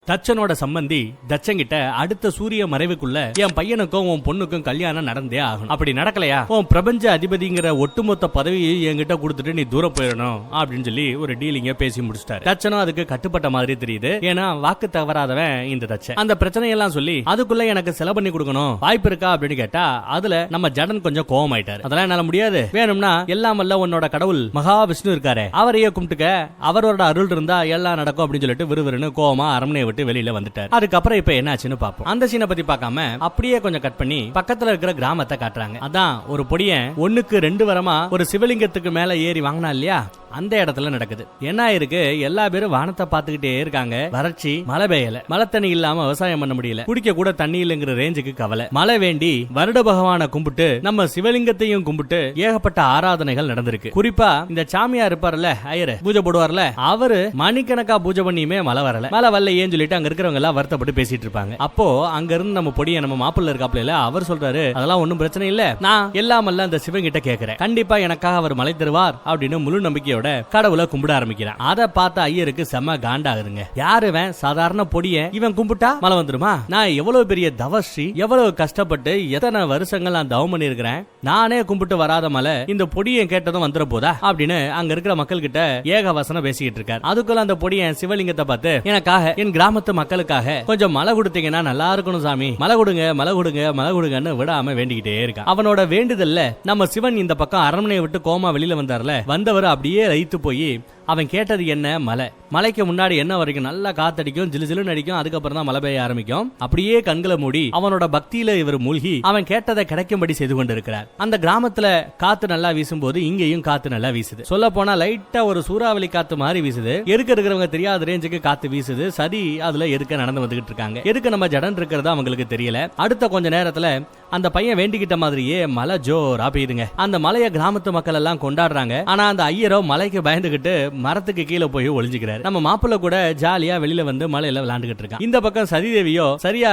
தச்சனோட சம்பந்தி தச்சங்கிட்ட அடுத்த சூரிய மறைவுக்குள்ள என் பையனுக்கும் உன் பொண்ணுக்கும் கல்யாணம் நடந்தே ஆகணும். அப்படி நடக்கலையா உன் பிரபஞ்ச அதிபதிங்கிற ஒட்டுமொத்த பதவியை என்கிட்ட கொடுத்துட்டு நீ தூரம் போயிடணும் அப்படின்னு சொல்லி ஒரு டீலிங்க பேசி முடிச்சிட்டாரு. தச்சனும் அதுக்கு கட்டுப்பட்ட மாதிரி தெரியுது. ஏன்னா வாக்கு தவறாதவன் இந்த தச்சன். அந்த பிரச்சனையெல்லாம் சொல்லி அதுக்குள்ள எனக்கு செலவு பண்ணி கொடுக்கணும் வாய்ப்பு இருக்கா அப்படின்னு கேட்டா அதுல நம்ம ஜடன் கொஞ்சம் கோவம் ஆயிட்டாரு. அதெல்லாம் என்னால முடியாது, வேணும்னா எல்லாம் வல்ல உன்னோட கடவுள் மகாவிஷ்ணு இருக்காரு அவரையே கும்பிட்டுக்க, அவரோட அருள் இருந்தா எல்லாம் நடக்கும் அப்படின்னு சொல்லிட்டு விறுவிறுன்னு கோவமா அரண்மனையை விட்டு வெளியில வந்துட்டாரு. அதுக்கப்புறம் இப்ப என்ன ஆச்சுன்னு பாப்போம். அந்த சீனை பத்தி பார்க்காம அப்படியே கொஞ்சம் கட் பண்ணி பக்கத்துல இருக்கிற கிராமத்தை காட்டுறாங்க. அதான் ஒரு பொடியன் 1க்கு 2 வரமா ஒரு சிவலிங்கத்துக்கு மேல ஏறி வாங்கினா இல்லையா, அந்த இடத்துல நடக்குது. என்ன இருக்கு, எல்லா பேரும் வானத்தை பாத்துக்கிட்டே இருக்காங்க. வறட்சி, மழை பெய்யல, மழை தண்ணி இல்லாம விவசாயம் பண்ண முடியல, குடிக்க கூட தண்ணி இல்லங்கிற ரேஞ்சுக்கு கவலை. மழை வேண்டி வருட பகவான கும்பிட்டு நம்ம சிவலிங்கத்தையும் கும்பிட்டு ஏகப்பட்ட ஆராதனைகள் நடந்திருக்கு. குறிப்பா இந்த சாமியா இருப்பார்ல, ஐயர் பூஜை போடுவார்ல, அவரு மணிக்கணக்கா பூஜை பண்ணியுமே மழை வரல. மழை வரல ஏன்னு சொல்லிட்டு அங்க இருக்கிறவங்க எல்லாம் வருத்தப்பட்டு பேசிட்டு இருப்பாங்க. அப்போ அங்க இருந்து நம்ம பொடிய நம்ம மாப்பிள்ள இருக்காப்ல அவர் சொல்றாரு, அதெல்லாம் ஒண்ணும் பிரச்சனை இல்ல, நான் எல்லாம் அந்த சிவன் கிட்ட கேக்குறேன், கண்டிப்பா எனக்காக அவர் மழை தருவார் அப்படின்னு முழு நம்பிக்கையோட கடவுளை கும்பிட ஆரம்பிக்கிறான். அதை பார்த்த ஐயருக்கு செம காண்டாகுதுங்க. யாருவன் சாதாரண பொடிய இவன் கும்பிட்டா மழை வந்துருமா? நான் எவ்வளவு பெரிய தவஸ்ரீ, எவ்வளவு கஷ்டப்பட்டு எத்தனை வருஷங்கள் நான் தவம் பண்ணி இருக்கிறேன், நானே கும்பிட்டு வராத மழை இந்த பொடியை கேட்டதும் வந்துட போதா அப்படின்னு அங்க இருக்கிற மக்கள் கிட்ட ஏக வசனம் பேசிக்கிட்டு இருக்காரு. அதுக்குள்ள அந்த பொடியன் சிவலிங்கத்தை பார்த்து, எனக்காக என் கிராமத்து மக்களுக்காக கொஞ்சம் மழை கொடுத்தீங்கன்னா நல்லா இருக்கணும் சாமி, மழை கொடுங்க மழை கொடுங்க மழை கொடுங்கன்னு விடாம வேண்டிக்கிட்டே இருக்கான். அவனோட வேண்டுதல்ல நம்ம சிவன் இந்த பக்கம் அரண்மனையை விட்டு கோமா வெளியில வந்தார்ல, வந்தவர் அப்படியே ரைத்து போய் அவன் கேட்டது என்ன, மலை. மலைக்கு முன்னாடி என்ன வரைக்கும் நல்லா காத்தடிக்கும், ஜிலு ஜிலுன்னு அடிக்கும், அதுக்கப்புறம் தான் மழை பெய்ய ஆரம்பிக்கும். அப்படியே கண்களை மூடி அவனோட பக்தியில இவர் மூழ்கி அவன் கேட்டதை கிடைக்கும்படி செய்து கொண்டிருக்கிறார். அந்த கிராமத்துல காத்து நல்லா வீசும் போது இங்கேயும் காத்து நல்லா வீசுது. சொல்ல போனா லைட்டா ஒரு சூறாவளி காத்து மாதிரி வீசுது. எருக்க இருக்கிறவங்க தெரியாத ரேஞ்சுக்கு காத்து வீசுது. சரி, அதுல எருக்க நடந்து வந்துகிட்டு இருக்காங்க. எருக்க நம்ம ஜடன் இருக்கிறதா அவங்களுக்கு தெரியல. அடுத்த கொஞ்ச நேரத்துல அந்த பையன் வேண்டிக்கிட்ட மாதிரியே மழை ஜோரா பெய்யுதுங்க. அந்த மலைய கிராமத்து மக்கள் எல்லாம் கொண்டாடுறாங்க. ஆனா அந்த ஐயரோ மலைக்கு பயந்துகிட்டு மரத்துக்கு கீழே போய் ஒளிஞ்சுக்கிறாரு. நம்ம மாப்பிள்ள கூட ஜாலியா வெளியில வந்து மலையில விளையாண்டுகிட்டு இருக்கான். இந்த பக்கம் சதிதேவியோ சரியா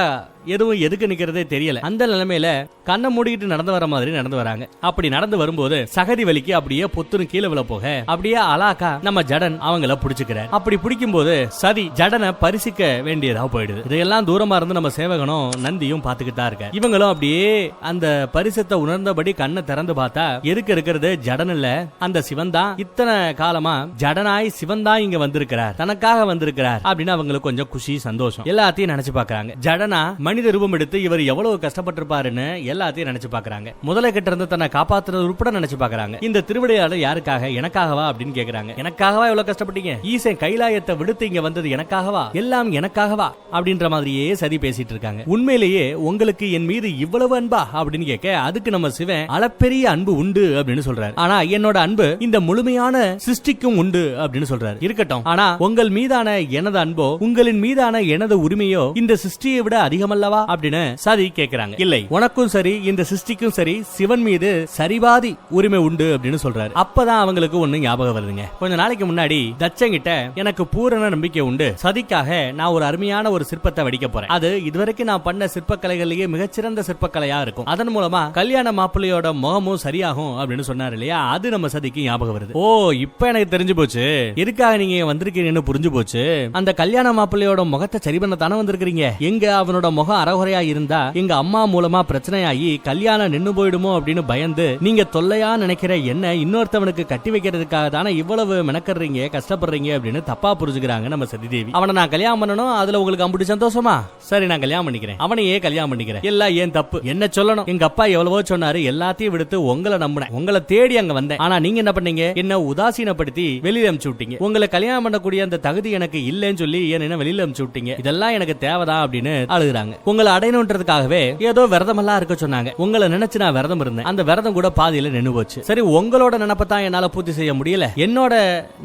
எதுவும் எதுக்கு நிக்கிறதே தெரியல. அந்த நிலைமையில கண்ணை மூடிக்கிட்டு நடந்து வர மாதிரி நடந்து வராங்க. அப்படி நடந்து வரும்போது சகதி வலிக்கு அப்படியே பொத்துன்னு கீழே விழ போக அப்படியே அலாக்கா நம்ம ஜடன் அவங்கள பிடிச்சுக்கிறார். அப்படி பிடிக்கும் போது சதி ஜடனை பரிசிக்க வேண்டியதா போயிடுது. இதையெல்லாம் தூரமா இருந்து நம்ம சேவகனும் நந்தியும் பாத்துக்கிட்டா இருக்க. இவங்களும் அப்படியே அந்த பரிசத்தை உணர்ந்தபடி கண்ணை திறந்து பார்த்தா எதுக்கு இருக்கிறது ஜடன் இல்ல, அந்த சிவன் தான். இத்தனை காலமா ஜடனாய் சிவன் தான் இங்க வந்திருக்கிறார், தனக்காக வந்திருக்கிறார் அப்படின்னு அவங்களுக்கு கொஞ்சம் குஷி சந்தோஷம் எல்லாத்தையும் நினைச்சு பாக்குறாங்க. ஜடனா மனித ரூபம் எடுத்து இவர் எவ்வளவு கஷ்டப்பட்டிருப்பாருன்னு எல்லாத்தையும் நினைச்சு பாக்குறாங்க. முதலை கிட்ட இருந்து தன்னை காப்பாற்றுறது உட்பட நினைச்சு பாக்குறாங்க. இந்த திருவிடையாளர் யாருக்காக, எனக்காகவா அப்படின்னு கேக்குறாங்க. எனக்காகவா எவ்வளவு கஷ்டப்பட்டீங்க? ஈசன் கைலாயத்தை விடுத்து இங்க வந்தது எனக்காகவா, எல்லாம் எனக்காகவா அப்படின்ற மாதிரியே சதி பேசிட்டு இருக்காங்க. உண்மையிலேயே உங்களுக்கு என் மீது இவ்வளவு அன்பா அப்படின்னு கேட்க அதுக்கு நம்ம சிவன் அளப்பெரிய அன்பு உண்டு அப்படின்னு சொல்றாரு. ஆனா என்னோட அன்பு இந்த முழுமையான சிருஷ்டிக்கும் உண்டு அப்படின்னு சொல்றாரு. இருக்கட்டும், ஆனா உங்கள் மீதான எனது அன்போ உங்களின் மீதான எனது உரிமையோ இந்த சிருஷ்டியை விட அதிகமல்லவா அப்படின்னு சதி கேட்கிறாங்க. இல்லை, உனக்கும் சரி இந்த சிருஷ்டிக்கும் சரி சிவன் மீது சரிபாதி உரிமை உண்டு அப்படின்னு சொல்றாரு. அப்பதான் அவங்களுக்கு ஒண்ணு ஞாபகம் வருதுங்க. கொஞ்ச நாளைக்கு முன்னாடி தச்சங்கிட்ட எனக்கு பூரண நம்பிக்கை உண்டு, சதிக்காக நான் ஒரு அருமையான ஒரு சிற்பத்தை வடிக்க போறேன். அது இதுவரைக்கும் நான் பண்ண சிற்பக்கலைகளிலேயே மிகச்சிறந்த சிற்பக்கலையா இருக்கும். அதன் மூலமா கல்யாண மாப்பிள்ளையோட முகமும் சரியாகும் அப்படின்னு சொன்னார் இல்லையா, அது நம்ம சதிக்கு ஞாபகம் வருது. ஓ, இப்ப எனக்கு தெரிஞ்சு போச்சு எதுக்காக நீங்க வந்திருக்கீங்கன்னு புரிஞ்சு போச்சு. அந்த கல்யாண மாப்பிள்ளையோட முகத்தை சரி பண்ண தானே வந்திருக்கீங்க. எங்க அவனோட முகம் அறகுறையா இருந்தா எங்க அம்மா மூலமா பிரச்சனையாகி கல்யாணம் நின்னு போயிடுமோ அப்படின்னு பயந்து நீங்க தொல்லையா நினைக்கிற என்ன இன்னொருத்தவனுக்கு கட்டி வைக்கிறதுக்காக தானே இவ்வளவு மெனக்கறீங்க, கஷ்டப்படுறீங்க அப்படின்னு தப்பா புரிஞ்சுக்கிறாங்க நம்ம சதிதேவி. அவனை நான் கல்யாணம் பண்ணணும், அதுல உங்களுக்கு அம்புடி சந்தோஷமா? சரி, நான் கல்யாணம் பண்ணிக்கிறேன், அவனையே கல்யாணம் பண்ணிக்கிறேன். எல்லாம் ஏன் தப்பு, என்ன சொல்லணும்? எங்க அப்பா எவ்வளவோ சொன்னாரு, எல்லாத்தையும் விடுத்து உங்களை நம்பினேன், உங்களை தேடி அங்க வந்தேன். ஆனா நீங்க என்ன பண்ணீங்க, என்ன உதாசீனப்படுத்தி வெளியில அனுப்பிச்சு விட்டீங்க. உங்களை கல்யாணம் பண்ணக்கூடிய அந்த தகுதி எனக்கு இல்லைன்னு சொல்லி என்ன வெளியில அனுப்பிச்சு விட்டீங்க. இதெல்லாம் எனக்கு தேவைதான் அப்படின்னு அழுகுறாங்க. உங்களை அடையணுன்றதுக்காகவே ஏதோ விரதம் எல்லாம் இருக்க சொன்னாங்க. உங்களை நினைச்சு நான் விரதம் இருந்தேன். அந்த விரதம் கூட பாதியில நின்னு போச்சு. சரி, உங்களோட நினைப்பதான் என்னால பூர்த்தி செய்ய முடியல, என்னோட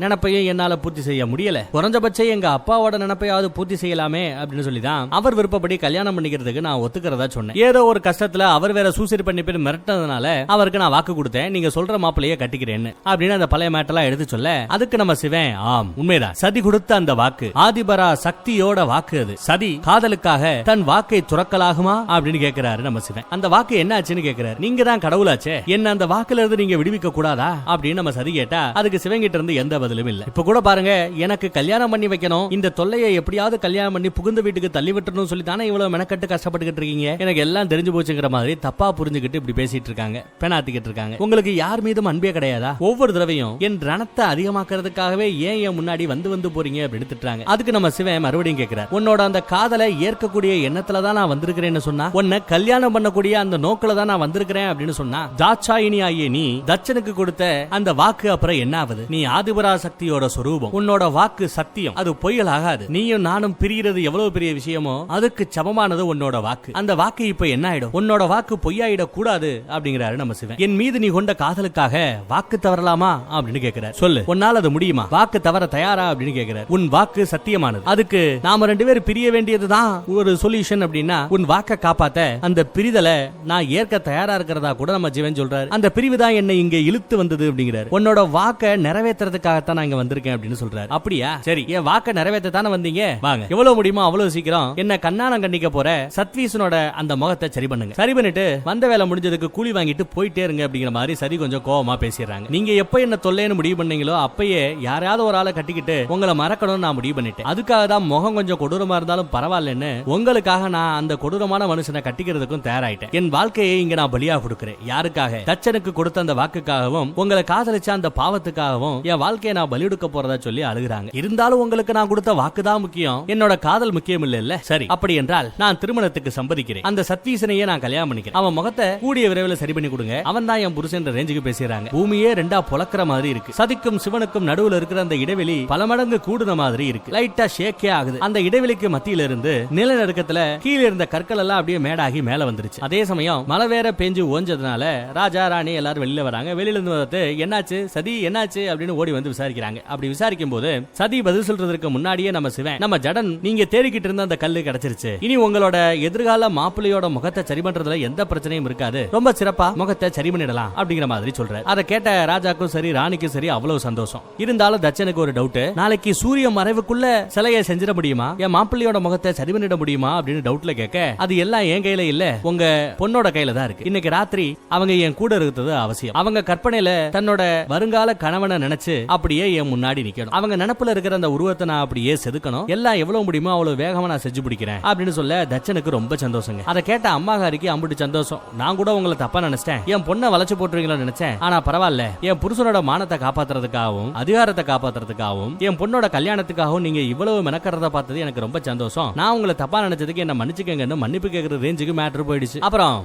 நினைப்பையும் என்னால பூர்த்தி செய்ய முடியல, குறைஞ்சபட்சம் எங்க அப்பாவோட நினைப்பையாவது பூர்த்தி செய்யலாமே அப்படின்னு சொல்லிதான் அவர் அவர் விருப்பப்படி கல்யாணம் பண்ணிக்கிறதுக்கு நான் ஒத்துக்கிறதா சொன்னேன். ஏதோ ஒரு கஷ்டத்துல அவர் வேற சூசைட் பண்ணி போய் மிரட்டதுனால அவருக்கு நான் வாக்கு கொடுத்தேன், நீங்க சொல்ற மாப்பிளையே கட்டிக்கிறேன்னு அப்படின்னு அந்த பழைய மேட்டெல்லாம் எடுத்து சொல்ல, அதுக்கு நம்ம சிவன் ஆம் உண்மைதான், சதி கொடுத்த அந்த வாக்கு ஆதிபரா சக்தியோட வாக்கு, அது சதி காதலுக்காக தன் வாக்கை துறக்கலாகுமா அப்படின்னு கேட்கிறாரு நம்ம சிவன். அந்த வாக்கு என்ன ஆச்சுன்னு கேட்கிறாரு. நீங்க தான் கடவுளாச்சே, என்ன அந்த வாக்குல இருந்து நீங்க விடுவிக்க கூடாதா அப்படின்னு நம்ம சதி கேட்டா அதுக்கு சிவங்கிட்ட இருந்து எந்த பதிலும் இல்ல. இப்ப கூட பாருங்க, எனக்கு கல்யாணம் பண்ணி வைக்கணும், இந்த தொல்லையை எப்படியாவது கல்யாணம் பண்ணி புகுந்த வீட்டுக்கு தள்ளி விட்டுறணும் சொல்லி தானே இவ்வளவு மெனக்கட்டு கஷ்டப்பட்டுக்கிட்டு இருக்கீங்க, எனக்கு எல்லாம் தெரிஞ்சு போச்சுங்கிற மாதிரி தப்பா புரிஞ்சுக்கிட்டு இப்படி பேசிட்டு இருக்காங்க, பெணாத்திக்கிட்டு இருக்காங்க. உங்களுக்கு யார் மீதும் அன்பே கிடையாதா? ஒவ்வொரு தடவையும் என் ரணத்தை அதிகமாக்குறதுக்காகவே ஏன் என் முன்னாடி வந்து வந்து போறீங்க அப்படின்னு திட்டுறாங்க. அதுக்கு நம்ம சிவன் மறுபடியும் கேட்கிறார், உன்னோட அந்த காதலை ஏற்கக்கூடிய எண்ணத்துல தான் நான் வந்திருக்கிறேன்னு சொன்னா, உன்னை கல்யாணம் பண்ணக்கூடிய அந்த நோக்கில தான் நான் வந்திருக்கிறேன் அப்படின்னு சொன்னா, தாட்சாயினி ஆகிய நீ தட்சனுக்கு கொடுத்த அந்த வாக்கு அப்புறம் என்ன ஆகுது? நீ ஆதிபரா சக்தியோட சொரூபம், உன்னோட வாக்கு சத்தியம், அது பொய்யல் ஆகாது. நீயும் நானும் பிரிகிறது எவ்வளவு பெரிய விஷயமோ அதுக்கு சமமானது உன்னோட வாக்கு. அந்த வாக்கு இப்ப என்ன ஆயிடும்? உன்னோட வாக்கு பொய்யாயிட கூடாது அப்படிங்கிறாரு நம்ம சிவன். என் மீது நீ கொண்ட காதலுக்காக வாக்கு தவறலாமா அப்படின்னு கேட்கிறார். சொல்லு, உன்னால அது முடியுமா? வாக்கு தவற தயாரா அப்படின்னு கேட்கிறார். உன் வாக்கு சத்தியமானது, அதுக்கு நாம ரெண்டு பேரும் பிரிய வேண்டியதுதான் ஒரு சொல்யூஷன் அப்படின்னா, உன் வாக்க காப்பாத்த அந்த பிரிதலை நான் ஏற்க தயாரா இருக்கிறதா கூட நம்ம ஜீவன் சொல்றாரு. அந்த பிரிவு தான் என்னை இங்க இழுத்து வந்தது அப்படிங்கிறாரு. உன்னோட வாக்க நிறைவேற்றுறதுக்காகத்தான் நான் இங்க வந்திருக்கேன் அப்படின்னு சொல்றாரு. அப்படியா, சரி, என் வாக்க நிறைவேற்ற தானே வந்தீங்க, வாங்க எவ்வளவு முடியுமோ அவ்வளவு சீக்கிரம் என்ன கண்ணானம் கண்டிக்க போற சத்வீசனோட அந்த முகத்தை சரி பண்ணுங்க. சரி பண்ணிட்டு வந்த வேலை முடிஞ்சதுக்கு கூலி வாங்கிட்டு போயிட்டே இருங்க அப்படிங்கிற மாதிரி சரி கொஞ்சம் கோவமா பேசிடுறாங்க. நீங்க எப்ப என்ன தொல்லைன்னு முடிவு பண்ணீங்களோ அப்பயே யாராவது ஒரு ஆளை கட்டிக்கிட்டு உங்களை மறக்கணும்னு நான் முடிவு பண்ணிட்டேன். அதுக்காக தான் முகம் கொஞ்சம் கொடூரமா இருந்தாலும் பரவாயில்லன்னு உங்களுக்காக நான் அந்த கொடூரமான மனுஷனை கட்டிக்கிறதுக்கும் தயாராயிட்டேன். என் வாழ்க்கையை இங்க நான் பலியா கொடுக்கிறேன். யாருக்காக? தச்சனுக்கு கொடுத்த அந்த வாக்குக்காகவும் உங்களை காதலிச்ச அந்த பாவத்துக்காகவும் என் வாழ்க்கையை நான் பலி கொடுக்க போறதா சொல்லி அழுகுறாங்க. இருந்தாலும் உங்களுக்கு நான் கொடுத்த வாக்கு தான் முக்கியம், என்னோட காதல் முக்கியம் இல்ல. சரி, அப்படி என்றால் நான் திருமணத்துக்கு சம்மதிக்கிறேன். அந்த சத்வீசனையே நான் கல்யாணம் பண்ணிக்கிறேன். அவன் முகத்தை கூடிய விரைவில் சரி பண்ணி கொடுங்க, அவன் தான் என் புருஷன் ரேஞ்சுக்கு பேசுறாங்க. பூமியே ரெண்டா பொளக்கிற மாதிரி இருக்கு. சதிக்கும் சிவனுக்கும் நடுவுல இருக்கிற அந்த இடைவெளி பல மடங்கு கூடுன மாதிரி இருக்கு. லைட்டா ஷேக்கே ஆகுது. அந்த இடைவெளிக்கு மத்தியில இருந்து நிலநடுக்கத்துல கீழே இருந்த கற்கள் எல்லாம் அப்படியே மேடாகி மேல வந்துருச்சு. அதே சமயம் மழை வேற பெஞ்சு ஓஞ்சதுனால ராஜா ராணி எல்லாரும் வெளியில வராங்க. வெளியில இருந்து வந்து என்னாச்சு சதி என்னாச்சு அப்படின்னு ஓடி வந்து விசாரிக்கிறாங்க. அப்படி விசாரிக்கும் போது சதி பதில் சொல்றதுக்கு முன்னாடியே நம்ம சிவன், நம்ம ஜடன் நீங்க தேடிக்கிட்டு இருந்த அந்த கல்லு கிடைச்சிருச்சு, இனி உங்களோட எதிர்கால மாப்பிள்ளையோட முகத்தை சரி பண்றதுல எந்த பிரச்சனையும் இருக்காது, ரொம்ப சிறப்பா முகத்தை சரி பண்ணிடலாம் அப்படிங்கிற மாதிரி சொல்றாரு. அதை கேட்ட ராஜாக்கும் சரி ராணிக்கும் சரி அவ்வளவு சந்தோஷம். இருந்தாலும் தச்சனுக்கு ஒரு டவுட், நாளைக்கு சூரிய மறைவுக்குள்ள சிலையை செஞ்சிட முடியுமா, என் மாப்பிள்ளையோட முகத்தை சரி பண்ணிட முடியுமா அப்படின்னு டவுட்ல கேட்க, அது எல்லாம் என் கையில இல்ல, உங்க பொண்ணோட கையில தான் இருக்கு. இன்னைக்கு ராத்திரி அவங்க என் கூட இருக்கிறது அவசியம். அவங்க கற்பனையில தன்னோட வருங்கால கணவனை நினைச்சு அப்படியே என் முன்னாடி நிக்கணும். அவங்க நினப்புல இருக்கிற அந்த உருவத்தை நான் அப்படியே செதுக்கணும். எல்லாம் எவ்வளவு முடியுமோ அவ்வளவு வேகமா நான் செஞ்சு பிடிக்கிறேன் அப்படின்னு சொல்ல தச்சனுக்கு ரொம்ப சந்தோஷங்க. அதை கேட்ட அம்மாகாரிக்கு அம்புட்டு சந்தோஷம். நான் கூட உங்களை தப்பா நினைச்சிட்டேன், என் பொண்ணை வளைச்சு போட்டுருவீங்களா நினைச்சேன், ஆனா பரவாயில்ல, என் புருஷனோட மானத்தை காப்பாத்துறதுக்காகவும் அதிகாரத்தை காப்பாத்துறதுக்காகவும் என் பொண்ணோட கல்யாணத்துக்காகவும் நீங்க இவ்வளவு மெனக்கறத பார்த்தது எனக்கு ரொம்ப சந்தோஷம். நான் உங்களை தப்பா நினைச்சதுக்கு என்ன மன்னிச்சுக்கங்கன்னு மன்னிப்பு கேட்கிற ரேஞ்சுக்கு மேட்டர் போயிடுச்சு. அப்புறம்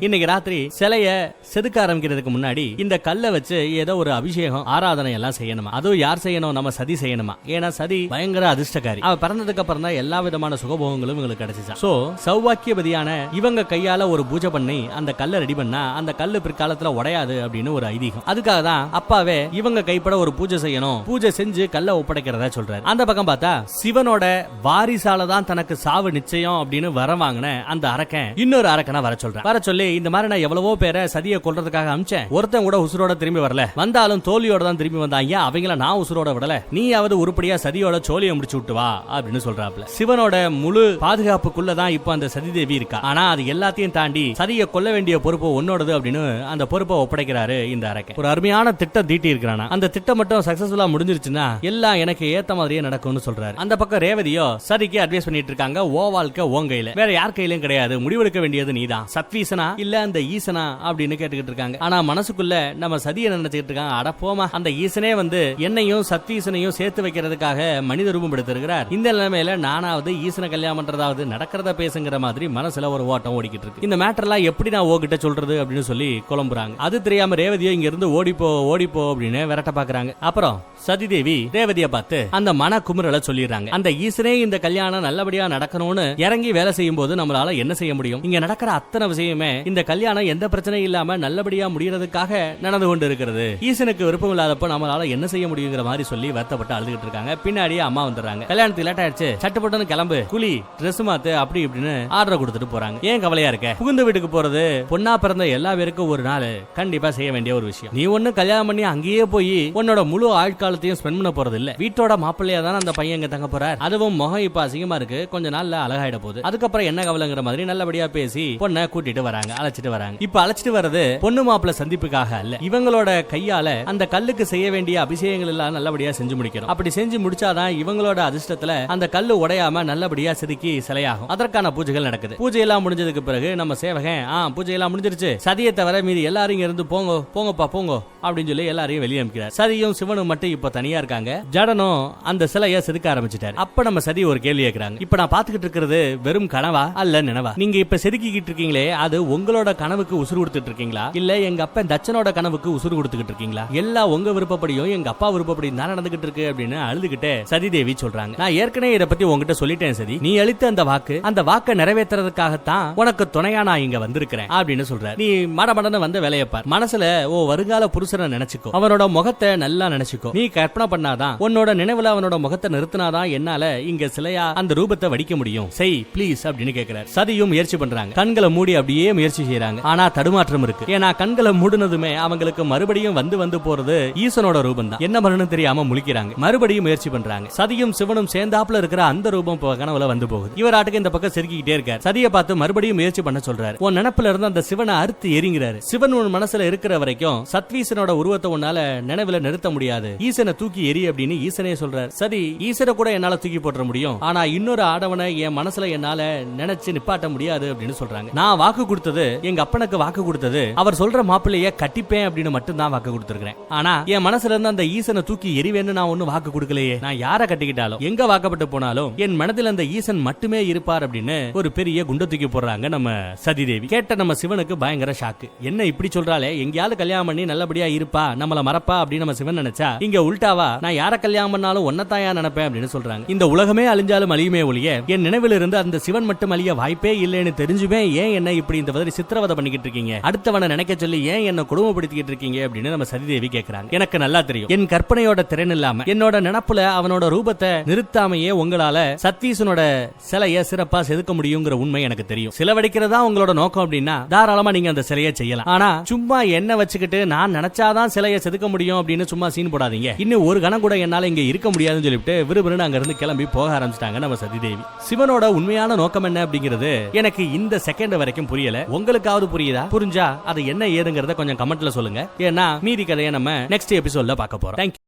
இன்னைக்கு ராத்திரி சிலைய செதுக்க ஆரம்பிக்கிறதுக்கு முன்னாடி இந்த கல்லை வச்சு ஏதோ ஒரு அபிஷேகம் ஆராதனை எல்லாம் செய்யணுமா. அதுவும் யார் செய்யணும்? நம்ம சதி செய்யணுமா. ஏன்னா சதி பயங்கர அதிர்ஷ்டக்காரி. அவ பிறந்ததுக்கு அப்புறம் தான் எல்லா விதமான சுகபோகங்களும் இவங்களுக்கு கிடைச்சிச்சா. சோ சௌபாக்கியபதியான இவங்க கையால ஒரு பூஜை பண்ணி அந்த கல்லை ரெடி பண்ணா அந்த கல்லு பிற்காலத்துல உடையாது அப்படின்னு ஒரு ஐதீகம். அதுக்காக தான் அப்பாவே இவங்க கைப்பட ஒரு பூஜை செய்யணும், பூஜை செஞ்சு கல்லை ஒப்படைக்கிறதா சொல்றாரு. அந்த பக்கம் பார்த்தா சிவனோட வாரிசால தான் தனக்கு சாவு நிச்சயம் அப்படின்னு வர வாங்கின அந்த அரக்கன் இன்னொரு அரக்கனை வர சொல்றான். வர சொல்லி இந்த மாதிரி நான் எவ்வளவோ பேரை சதியை கொல்றதுக்காக அமிச்சேன், ஒருத்தன் கூட உசுரோட திரும்பி வரல, வந்தாலும் தோல்வியோட தான் திரும்பி வந்தாங்க, அவங்கள நான் உசுரோட விடல, நீயாவது உருப்படியா சதியோட சோழியை முடிச்சு விட்டு வா அப்படின்னு சொல்றாப்ல. சிவனோட முழு பாதுகாப்புக்குள்ளதான் இப்ப அந்த சதி தேவி இருக்கா. ஆனா அது எல்லாத்தையும் தாண்டி சதியை கொல்ல வேண்டிய பொறுப்பு உன்னோடது அப்படின்னு அந்த பொறுப்பை ஒப்படைக்கிறாரு இந்த அரக்கன். ஒரு அருமையான திட்டம் தீட்டி இருக்கிறானா. அந்த திட்டம் மட்டும் சக்சஸ்ஃபுல்லா முடிஞ்சிருச்சுன்னா எல்லாம் எனக்கு ஏத்த மாதிரியே நடக்கும்னு சொல்றாரு. அந்த பக்கம் ரேவதியோ சதிக்கு அட்வைஸ் பண்ணிட்டு இருக்காங்க. ஓ வாழ்க்கை உன் கையில, வேற யார் கையிலும் கிடையாது, முடிவெடுக்க வேண்டியது நீதான், சத்வீசனா இல்ல அந்த ஈசனா அப்படின்னு கேட்டுக்கிட்டு இருக்காங்க. ஆனா மனசுக்குள்ள நம்ம சதியை நினைச்சுக்கிட்டு இருக்காங்க, அட போமா, அந்த ஈசனே வந்து என்னையும் சத்வீசனையும் சேர்த்து வைக்கிறதுக்காக மனித ரூபம் எடுத்திருக்கிறார், இந்த நிலைமையில நானாவது ஈசனை கல்யாணம் பண்றதாவது நடக்கிறத பேசுங்கிற மாதிரி மனசுல ஒரு ஓட்டம் ஓடிக்கிட்டு இருக்கு. இந்த மேட்டர்லாம் எப்படி நான் ஓகிட்ட சொல்றது அப்படின்னு சொல்லி குழம்புறாங்க. அது தெரியாம ரேவதியோ இங்க இருந்து ஓடிப்போ அப்படின்னு விரட்ட பாக்குறாங்க. அப்புறம் சதிதேவி ரேவதியை பார்த்து அந்த மன குமுறலை சொல்லிடுறாங்க. அந்த ஈசனே இந்த கல்யாணம் நல்லபடியா நடக்கணும்னு இறங்கி வேலை செய்யும் போது நம்மளால என்ன செய்ய முடியும்? இங்க நடக்கிற அத்தனை விஷயமே இந்த கல்யாணம் எந்த பிரச்சனையும் இல்லாம நல்லபடியா முடியறதுக்காக நடந்து கொண்டு இருக்கிறது. ஈசனுக்கு விருப்பம் இல்லாதப்ப நம்மளால என்ன செய்ய முடியுங்கிற மாதிரி சொல்லி வருத்தப்பட்டு அழுதுகிட்டு இருக்காங்க. பின்னாடியே அம்மா வந்துடுறாங்க. கல்யாணத்துக்கு லேட் ஆயிடுச்சு, சட்டுப்பட்டு கிளம்பு, குளி, ட்ரெஸ் மாத்து அப்படி இப்படின்னு ஆர்டர் கொடுத்துட்டு போறாங்க. ஏன் கவலையா இருக்க? புகுந்த வீட்டுக்கு போறது பொண்ணா பிறந்த எல்லா பேருக்கும் ஒரு நாள் கண்டிப்பா செய்ய வேண்டிய ஒரு விஷயம். நீ ஒண்ணு கல்யாணம் பண்ணி அங்கேயே போய் உன்னோட முழு ஆழ்காலத்தையும் ஸ்பெண்ட் பண்ண போறது இல்ல. வீட்டோட மாப்பிள்ளையா தானே அந்த பையன் இங்க தங்க போறார். அதுவும் முகம் இப்ப அசிங்கமா இருக்கு, கொஞ்ச நாள்ல அழகாயிட போகுது. அதுக்கப்புறம் என்ன கவலைங்கிற மாதிரி நல்லபடியா பேசி பொண்ணை கூட்டிட்டு வராங்க, அழைச்சிட்டு வராங்க. இப்ப அழைச்சிட்டு வர்றது பொண்ணு மாப்பிள்ளை சந்திப்புக்காக அல்ல, இவங்களோட கையால அந்த கல்லுக்கு செய்ய வேண்டிய அபிஷேகங்கள் எல்லாம் நல்லபடியா செஞ்சு முடிக்கணும். அப்படி செஞ்சு முடிச்சாதான் இவங்களோட அதிர்ஷ்டத்துல அந்த கல்லு உடையாம நல்லபடியா செதுக்கி சிலையாகும். அதற்கான பூஜைகள் நடக்குது. பூஜை எல்லாம் முடிஞ்சதுக்கு பிறகு நம்ம சேவகன் பூஜை எல்லாம் முடிஞ்சிருச்சு, சதியை தவிர மீதி எல்லாரும் இங்க இருந்து போங்க போங்கப்பா போங்க அப்படின்னு சொல்லி எல்லாரையும் வெளியே அனுப்பிக்கிறார். சதியும் சிவனும் மட்டும் இப்ப தனியா இருக்காங்க. ஜடனும் அந்த சிலையை செதுக்க ஆரம்பிச்சிட்டாரு. அப்ப நம்ம சதி ஒரு கேள்வி கேட்கிறாங்க. இப்ப நான் பாத்துக்கிட்டு இருக்கிறது வெறும் கனவா அல்ல நினைவா? நீங்க இப்ப செதுக்கிட்டு இருக்கீங்களே அது உங்களோட கனவுக்கு உசுறு கொடுத்துட்டு இருக்கீங்களா இல்ல எங்க அப்பா தச்சனோட கனவுக்கு உசுறு கொடுத்துக்கிட்டு இருக்கீங்களா? எல்லாம் உங்க விருப்பப்படியும் எங்க அப்பா விருப்பப்படியும் தான் நடந்துகிட்டு இருக்கு அப்படின்னு அழுதுகிட்டே சதி தேவி சொல்றாங்க. நான் ஏற்கனவே இதை பத்தி உங்ககிட்ட சொல்லிட்டேன் சதி, நீ அளித்த அந்த வாக்கை நிறைவேற்றுறதுக்காகத்தான் உனக்கு துணையா நான் இங்க வந்திருக்கிறேன் அப்படின்னு சொல்ற. நீ மடமடன்னு வந்த வேலையப்பார், மனசுல ஓ வருங்கால புருஷனை நினைச்சுக்கோ, அவனோட முகத்தை நல்லா நினைச்சுக்கோ. நீ கற்பனை பண்ணாதான் உன்னோட நினைவுல அவனோட முகத்தை நிறுத்தினாதான் என்னால இங்க சிலையா அந்த ரூபத்தை வடிக்க முடியும், செய் ப்ளீஸ் அப்படின்னு கேட்கிறார். சதியும் முயற்சி பண்றாங்க, கண்களை மூடி அப்படியே முயற்சி செய்யறாங்க. ஆனா தடுமாற்றம் இருக்கு. ஏன்னா கண்களை மூடுனதுமே அவங்களுக்கு மறுபடியும் வந்து போறது ஈசனோட ரூபம் தான். என்ன பண்ணணும் தெரியாம முழிக்கிறாங்க. மறுபடியும் முயற்சி பண்றாங்க. சதியும் சிவனும் சேர்ந்தாப்புல இருக்கிற அந்த ரூபம் கனவுல வந்து போகுது. இவர் ஆட்டுக்கு இந்த பக்கம் செருக்கிட்டே இருக்கார். சதியை பார்த்து மறுபடியும் முயற்சி பண்ண சொல்றாரு. உன் நினைப்புல இருந்து அந்த சிவனை அறுத்து எரிங்கிறாரு. சிவன் உன் மனசுல இருக்கிற வரைக்கும் சத்வீசனோட உருவத்தை உன்னால நினைவுல நிறுத்த முடியாது, ஈசனை தூக்கி எரி அப்படின்னு ஈசனே சொல்றாரு. சரி, ஈசனை கூட என்னால தூக்கி போட்டுற முடியும், ஆனா இன்னொரு ஆடவனை என் மனசுல என்னால நினைச்சு நிப்பாட்ட முடியாது அப்படின்னு சொல்றாங்க. நான் வாக்கு கொடுத்தது, எங்க அப்பனுக்கு வாக்கு கொடுத்தது, அவர் சொல்ற மாப்பிள்ளைய கட்டிப்பேன் அப்படின்னு மட்டும் தான் வாக்கு கொடுத்திருக்கிறேன். ஆனா என் மனசுல இருந்து அந்த ஈசனை தூக்கி எரிவேன்னு நான் ஒன்னும் வாக்கு கொடுக்கலையே. நான் யார கட்டிக்கிட்டாலும் எங்க வாக்கப்பட்டு போனாலும் என் மனதில் அந்த ஈசன் மட்டுமே இருப்பார் அப்படின்னு ஒரு பெரிய குண்ட தூக்கி போடுறாங்க நம்ம சதிதேவி. கேட்ட நம்ம சிவனுக்கு பயங்கர ஷாக்கு. என்ன இப்படி சொல்றாளே, எங்கயாவது கல்யாணம் பண்ணி நல்லபடியா இருப்பா, நம்மள மறப்பா அப்படின்னு நம்ம சிவன் நினைச்சா, இங்க உல்டாவா நான் யார கல்யாணம் பண்ணாலும் ஒன்னதாயா நினைப்பேன் அப்படின்னு சொல்றாங்க. இந்த உலகமே அழிஞ்சாலும் அழியுமே ஒழிய என் நினைவில் இருந்து அந்த சிவன் மட்டும் அழிய வாய்ப்பே இல்லைன்னு தெரிஞ்சுமே ஏன் என்ன இப்படி இந்த மாதிரி சித்திரவதை பண்ணிக்கிட்டு இருக்கீங்க, அடுத்தவனை நினைக்க சொல்லி ஏன் என்ன கொடுமைப்படுத்திக்கிட்டு இருக்கீங்க அப்படின்னு நம்ம சதிதேவி கேட்கிறாங்க. எனக்கு நல்லா தெரியும், என் கற்பனையோட திறன் இல்லாம என்னோட நினப்புல அவனோட ரூபத்தை நிறுத்தாமையே உங்களால சத்வீசனோட சிலைய சிறப்பா செதுக்க முடியுங்கிற உண்மை எனக்கு தெரியும். சிலவடிக்கிறதா உங்களோட நோக்கம் அப்படின்னா தாராளமா நீங்க அந்த சிலையை செய்யலாம். ஆனா சும்மா என்ன வச்சுக்கிட்டு நான் நினைச்சாதான் சிலையை செதுக்க முடியும் அப்படின்னு சும்மா சீன் போடாதீங்க. இன்னும் ஒரு கணம் கூட என்னால இங்க இருக்க முடியாதுன்னு சொல்லிட்டு விறுவிறுன்னு அங்க இருந்து கிளம்பி போக ஆரம்பிச்சிட்டாங்க நம்ம சதிதேவி. சிவனோட உண்மையான நோக்கம் என்ன அப்படிங்கிறது எனக்கு இந்த செகண்ட் வரைக்கும் புரியல. உங்களுக்காவது புரியுதா? புரிஞ்சா அது என்ன ஏதுங்கிறத கொஞ்சம் கமெண்ட்ல சொல்லுங்க. ஏன்னா மீதி கதையை நம்ம நெக்ஸ்ட் எபிசோட்ல பார்க்க போறோம். தேங்க்யூ.